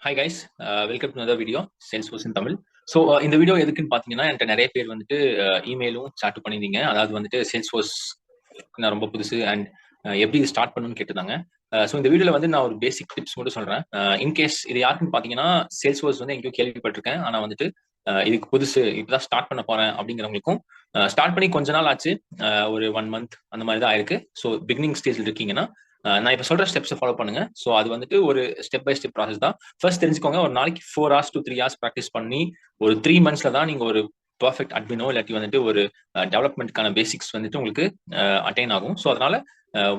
Hi guys, welcome to another video, Salesforce in Tamil. So இந்த video எதுக்குன்னு பார்த்தீங்கன்னா என்கிட்ட நிறைய பேர் வந்துட்டு இமெயிலும் சாட் பண்ணியிருந்தீங்க. அதாவது வந்துட்டு சேல்ஸ்ஃபோர்ஸ் நான் ரொம்ப புதுசு அண்ட் எப்படி ஸ்டார்ட் பண்ணணும்னு கேட்டிருந்தாங்க. ஸோ இந்த வீடியோவில் வந்து நான் ஒரு பேசிக் டிப்ஸ் மட்டும் சொல்கிறேன். இன்கேஸ் இது யாருக்குன்னு பார்த்தீங்கன்னா சேல்ஸ்ஃபோர்ஸ் வந்து எங்கேயோ கேள்விப்பட்டிருக்கேன், ஆனால் வந்துட்டு இதுக்கு புதுசு இப்போதான் ஸ்டார்ட் பண்ண போறேன் அப்படிங்கிறவங்களுக்கும் ஸ்டார்ட் பண்ணி கொஞ்ச நாள் ஆச்சு, ஒரு 1 month அந்த மாதிரி தான் ஆயிருக்கு. ஸோ பிகினிங் ஸ்டேஜில் இருக்கீங்கன்னா நான் இப்போ சொல்ற ஸ்டெப்ஸை ஃபாலோ பண்ணுங்க. ஸோ அது வந்துட்டு ஒரு ஸ்டெப் பை ஸ்டெப் ப்ராசஸ் தான். ஃபர்ஸ்ட் தெரிஞ்சுக்கோங்க, ஒரு நாளைக்கு 4 hours to 3 hours ப்ராக்டிஸ் பண்ணி ஒரு 3 monthsல தான் நீங்க ஒரு பர்ஃபெக்ட் அட்மினோ இல்லாட்டி வந்துட்டு ஒரு டெவலப்மெண்ட்கான பேசிக்ஸ் வந்துட்டு உங்களுக்கு அட்டைன் ஆகும். ஸோ அதனால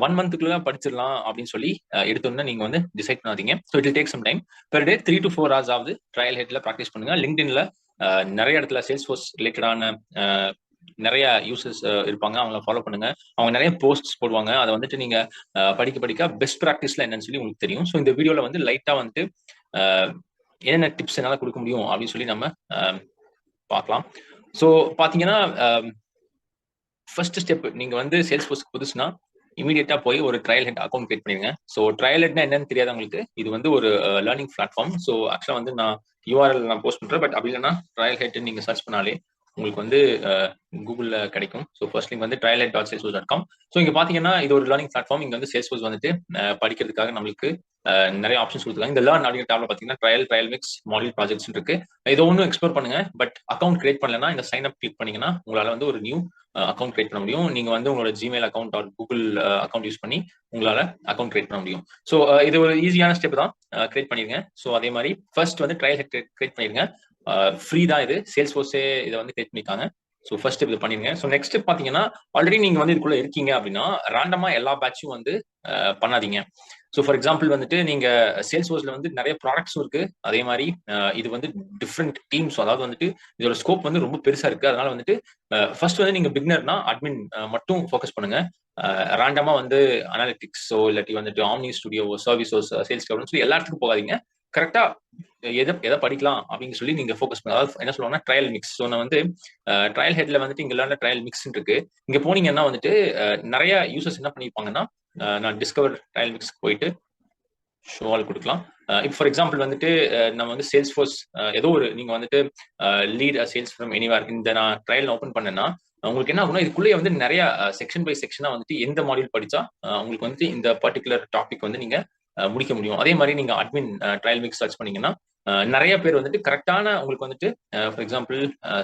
1 monthக்குள்ள படிச்சிடலாம் அப்படின்னு சொல்லி எடுத்தோன்னா நீங்க வந்து டிசைட் பண்ணாதீங்க. So it will take some time. Per day 3 to 4 hours ஆகுது ட்ரையல் ஹெட்ல ப்ராக்டிஸ் பண்ணுங்க. லிங்க்டின்ல நிறைய இடத்துல சேல்ஸ்ஃபோர்ஸ் ரிலேட்டடான நிறைய யூசர்ஸ் இருப்பாங்க, அவங்கள ஃபாலோ பண்ணுங்க. அவங்க நிறைய போஸ்ட்ஸ் போடுவாங்க, அதை வந்துட்டு நீங்க படிக்க படிக்க பெஸ்ட் ப்ராக்டிஸ்ல என்னன்னு சொல்லி உங்களுக்கு தெரியும். ஸோ இந்த வீடியோல வந்து லைட்டா வந்துட்டு என்னென்ன டிப்ஸ் என்னால கொடுக்க முடியும் அப்படின்னு சொல்லி நம்ம பார்க்கலாம். ஸோ பாத்தீங்கன்னா ஃபர்ஸ்ட் ஸ்டெப், நீங்க வந்து சேல்ஸ்ஃபோர்ஸ்க்கு புதுசுனா இமீடியட்டா போய் ஒரு ட்ரையல் ஹெட் அக்கௌண்ட் கிரியேட் பண்ணிருங்க. ஸோ ட்ரையல் ஹெட்னா என்னன்னு தெரியாதவங்களுக்கு இது வந்து ஒரு லேர்னிங் பிளாட்ஃபார்ம். ஸோ ஆக்சுவலா வந்து நான் யூஆர்எல் நான் போஸ்ட் பண்றேன், பட் அப்படி இல்லைன்னா ட்ரையல் ஹெட் நீங்க சர்ச் பண்ணாலே உங்களுக்கு வந்து கூகுள்ல கிடைக்கும். ஸோ ஃபர்ஸ்ட் லிங்க் வந்து trailhead.salesforce.com. ஸோ இங்க பாத்தீங்கன்னா இது ஒரு லேர்னிங் பிளாட்ஃபார்ம். இங்க வந்து சேல்ஸ்ஃபோர்ஸ் வந்துட்டு படிக்கிறதுக்காக நம்மளுக்கு நிறைய ஆப்ஷன்ஸ் கொடுத்துருக்காங்க. இந்த லேர்ன் அப்படிங்கிற டேப்ல பாத்தீங்கன்னா ட்ரையல் மிக்ஸ் மாடல் ப்ராஜெக்ட்ஸ் இருக்கு. இதை ஒன்றும் எக்ஸ்ப்ளோர் பண்ணுங்க. பட் அக்கௌண்ட் கிரியேட் பண்ணலன்னா இந்த சைன் அப் கிளிக் பண்ணீங்கன்னா உங்களால வந்து ஒரு நியூ அக்கௌண்ட் கிரியேட் பண்ண முடியும். நீங்க வந்து உங்களோட Gmail account R Google account use பண்ணி உங்களால அக்கௌண்ட் கிரியேட் பண்ண முடியும். ஸோ இது ஒரு ஈஸியான ஸ்டெப் தான், கிரியேட் பண்ணிருங்க. ஸோ அதே மாதிரி ஃபர்ஸ்ட் வந்து ட்ரையல் ஹெட் கிரியேட் பண்ணிருங்க. ஃப்ரீ தான் இது, சேல்ஸ்ஃபோர்ஸே இதை வந்து கிரியேட் பண்ணிருக்காங்க. ஸோ ஃபர்ஸ்ட் ஸ்டெப் இது பண்ணிருங்க. ஸோ நெக்ஸ்ட் ஸ்டெப் பாத்தீங்கன்னா ஆல்ரெடி நீங்க வந்து இதுக்குள்ள இருக்கீங்க அப்படின்னா ரேண்டமா எல்லா பேட்சும் வந்து பண்ணாதீங்க. ஸோ ஃபார் எக்ஸாம்பிள் வந்துட்டு நீங்க சேல்ஸ்ஃபோர்ஸ்ல வந்து நிறைய ப்ராடக்ட்ஸும் இருக்கு, அதே மாதிரி இது வந்து டிஃப்ரெண்ட் டீம்ஸ், அதாவது வந்துட்டு இதோட ஸ்கோப் வந்து ரொம்ப பெருசா இருக்கு. அதனால வந்துட்டு ஃபர்ஸ்ட் வந்து நீங்க பிகினர்னா அட்மின் மட்டும் ஃபோக்கஸ் பண்ணுங்க. ரேண்டமா வந்து அனாலிட்டிக்ஸோ இல்லாட்டி வந்துட்டு ஆம்னி ஸ்டுடியோ சர்வீஸோஸ் சேல்ஸ் கிளப்னு சொல்லி எல்லா இடத்துக்கும் போகாதீங்க. கரெக்டா எதை படிக்கலாம் அப்படின்னு சொல்லி நீங்க ஃபோக்கஸ் பண்ண, அதாவது என்ன சொல்லுவாங்கன்னா ட்ரையல் மிக்ஸ். ஸோ நான் வந்து ட்ரையல் ஹெட்ல வந்துட்டு இங்க இல்லாத ட்ரையல் மிக்ஸ் இருக்கு. இங்க போனீங்கன்னா வந்துட்டு நிறைய யூசர்ஸ் என்ன பண்ணிருப்பாங்கன்னா, நான் டிஸ்கவர் ட்ரையல் மிக்ஸ் போயிட்டு ஷோவால் கொடுக்கலாம். இப்போ ஃபார் எக்ஸாம்பிள் வந்துட்டு நம்ம வந்து சேல்ஸ்ஃபோர்ஸ் ஏதோ ஒரு நீங்க வந்துட்டு லீட் சேல்ஸ் ஃப்ரம் எனிவேர் இந்த நான் ட்ரையல் ஓப்பன் பண்ணேன்னா உங்களுக்கு என்ன ஆகும்னா இதுக்குள்ளேயே வந்து நிறைய செக்ஷன் பை செக்ஷனா வந்துட்டு எந்த மாடியூல் படிச்சா உங்களுக்கு வந்துட்டு இந்த பர்டிகுலர் டாபிக் வந்து நீங்க முடிக்க முடியும். அதே மாதிரி நீங்க அட்மின் ட்ரையல் மிக்ஸ் சர்ச் பண்ணீங்கன்னா நிறைய பேர் வந்துட்டு கரெக்டான உங்களுக்கு வந்துட்டு ஃபார் எக்ஸாம்பிள்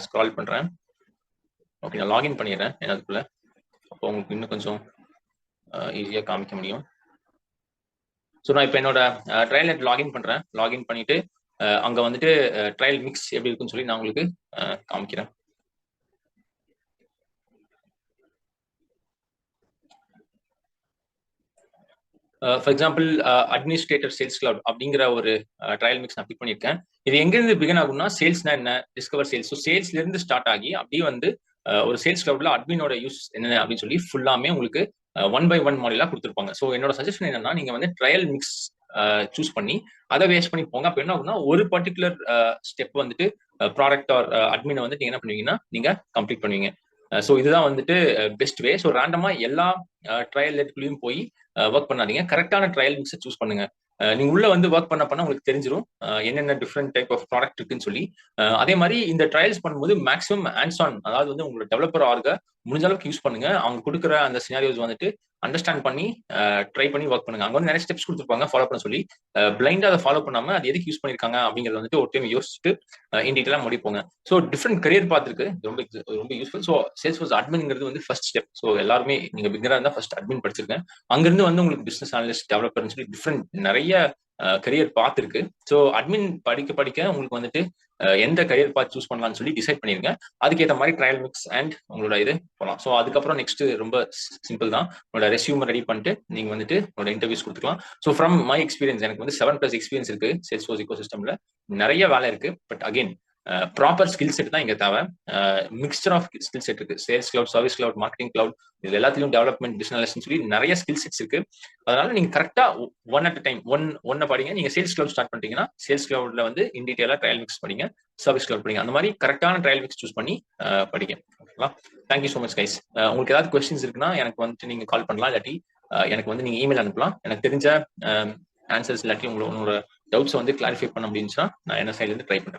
ஸ்க்ரால் பண்றேன். ஓகே, நான் லாகின் பண்ணிடுறேன் அதுக்குள்ள. அப்போ உங்களுக்கு இன்னும் கொஞ்சம் ஈஸியா காமிக்க முடியும். ஸோ நான் இப்போ என்னோட ட்ரையல் ஹெட் லாகின் பண்றேன். லாகின் பண்ணிட்டு அங்க வந்துட்டு ட்ரையல் மிக்ஸ் எப்படி இருக்குன்னு சொல்லி நான் உங்களுக்கு காமிக்கிறேன். For example administrator sales cloud அப்படிங்கிற ஒரு ட்ரையல் மிக்ஸ் நான் பிக் பண்ணியிருக்கேன். இது எங்கிருந்து பிகின் ஆகும்னா சேல்ஸ்னா என்ன, டிஸ்கவர் சேல்ஸ். ஸோ சேல்ஸ்ல இருந்து ஸ்டார்ட் ஆகி அப்படியே வந்து ஒரு சேல்ஸ் கிளவுட்ல அட்மினோட யூஸ் என்ன அப்படின்னு சொல்லி ஃபுல்லாமே உங்களுக்கு 1 by 1 மாடலா கொடுத்துருப்பாங்க. ஸோ என்னோட சஜஷன் என்னன்னா நீங்க வந்து ட்ரையல் மிக்ஸ் சூஸ் பண்ணி அதை வேஸ்ட் பண்ணி போங்க. அப்போ என்ன ஆகும்னா ஒரு பர்டிகுலர் ஸ்டெப் வந்துட்டு ப்ராடக்ட் ஆர் அட்மினை வந்து நீங்க என்ன பண்ணுவீங்கன்னா நீங்க கம்ப்ளீட் பண்ணுவீங்க. ஸோ இதுதான் வந்துட்டு பெஸ்ட் வே. ஸோ ரேண்டமா எல்லா ட்ரையல் ஹெட்குள்ளேயும் போய் ஒர்க் பண்ணாதீங்க. கரெக்டான ட்ரையல் மிக்ஸை சூஸ் பண்ணுங்க. நீங்க உள்ள வந்து ஒர்க் பண்ண உங்களுக்கு தெரிஞ்சிடும் என்னென்ன டிஃப்ரெண்ட் டைப் ஆஃப் ப்ராடக்ட் இருக்குன்னு சொல்லி. அதே மாதிரி இந்த ட்ரையல்ஸ் பண்ணும்போது மேக்ஸிமம் ஹேண்ட்ஸான், அதாவது வந்து உங்களோட டெவலப்பர் ஆர்க முடிஞ்ச அளவுக்கு யூஸ் பண்ணுங்க. அவங்க கொடுக்குற அந்த சினாரியோஸ் வந்துட்டு அண்டர்ஸ்டாண்ட் பண்ணி ட்ரை பண்ணி ஒர்க் பண்ணுங்க. அங்க வந்து நிறைய ஸ்டெப்ஸ் கொடுத்துருப்பாங்க ஃபாலோ பண்ண சொல்லி. பிளைண்டா அதை ஃபாலோ பண்ணாம அது எதுக்கு யூஸ் பண்ணிருக்காங்க அப்படிங்கறது வந்துட்டு ஒரு டைம் யோசிச்சுட்டு இன் டீட்டெயிலா முடிப்போங்க. ஸோ டிஃப்ரெண்ட் கரியர் பார்த்துருக்கு, ரொம்ப யூஸ்ஃபுல். ஸோ சேல்ஸ்ஃபோர்ஸ் அட்மின்ங்கிறது வந்து ஃபர்ஸ்ட் ஸ்டெப். ஸோ எல்லாருமே நீங்க பிகினரா இருந்தா ஃபர்ஸ்ட் அட்மின் படிச்சிருக்கேன். அங்கிருந்து வந்து உங்களுக்கு பிசினஸ் அனலிஸ்ட், டெவலப்பர்னு சொல்லி டிஃப்ரெண்ட் நிறைய கரியர் பாத் இருக்கு. ஸோ அட்மின் படிக்க உங்களுக்கு வந்துட்டு எந்த கரியர் பாத் சூஸ் பண்ணலாம்னு சொல்லி டிசைட் பண்ணிருங்க. அதுக்கேற்ற மாதிரி ட்ரையல் மிக்ஸ் அண்ட் உங்களோட இது போகலாம். ஸோ அதுக்கப்புறம் நெக்ஸ்ட் ரொம்ப சிம்பிள் தான், உங்களோட ரெஸ்யூம் ரெடி பண்ணிட்டு நீங்க வந்துட்டு உங்களோட இன்டர்வியூஸ் கொடுத்துக்கலாம். ஸோ ஃப்ரம் மை எக்ஸ்பீரியன்ஸ் எனக்கு வந்து 7+ எக்ஸ்பீரியன்ஸ் இருக்கு சேல்ஸ்ஃபோர்ஸ் இக்கோசிஸ்டம்ல. நிறைய வேலை இருக்கு. But again proper skill set தான் இங்க தேவை. மிக்சர் ஆஃப் ஸ்கில் செட் இருக்கு. Sales cloud, service cloud, marketing cloud, இது எல்லாத்திலும் டெவலப்மெண்ட், பிசினஸ் சொல்லி நிறைய ஸ்கில் செட்ஸ் இருக்கு. அதனால நீங்க கரெக்டா ஒன் அட் டைம் ஒன்ன படிங்க. நீங்க சேல்ஸ் கிளவுட் ஸ்டார்ட் பண்ணிட்டீங்கன்னா சேல்ஸ் கிளவுட்ல வந்து இன் டீடைலா ட்ரையல் மிக்ஸ் படிங்க, சர்வீஸ் கிளவுட் படிங்க. அந்த மாதிரி கரெக்டான ட்ரையல் மிக்ஸ் சூஸ் பண்ணி படிங்க. ஓகேங்களா? Thank you so much guys. உங்களுக்கு ஏதாவது கொஸ்டின்ஸ் இருக்குன்னா எனக்கு வந்துட்டு நீங்க கால் பண்ணலாம், இல்லாட்டி எனக்கு வந்து நீங்க இமெயில் அனுப்பலாம். எனக்கு தெரிஞ்ச ஆன்சர்ஸ் இல்லாட்டி உங்களோட டவுட்ஸ் வந்து கிளாரிஃபை பண்ண முடிஞ்சுன்னா நான் என்ன சைட்ல இருந்து ட்ரை பண்றேன்.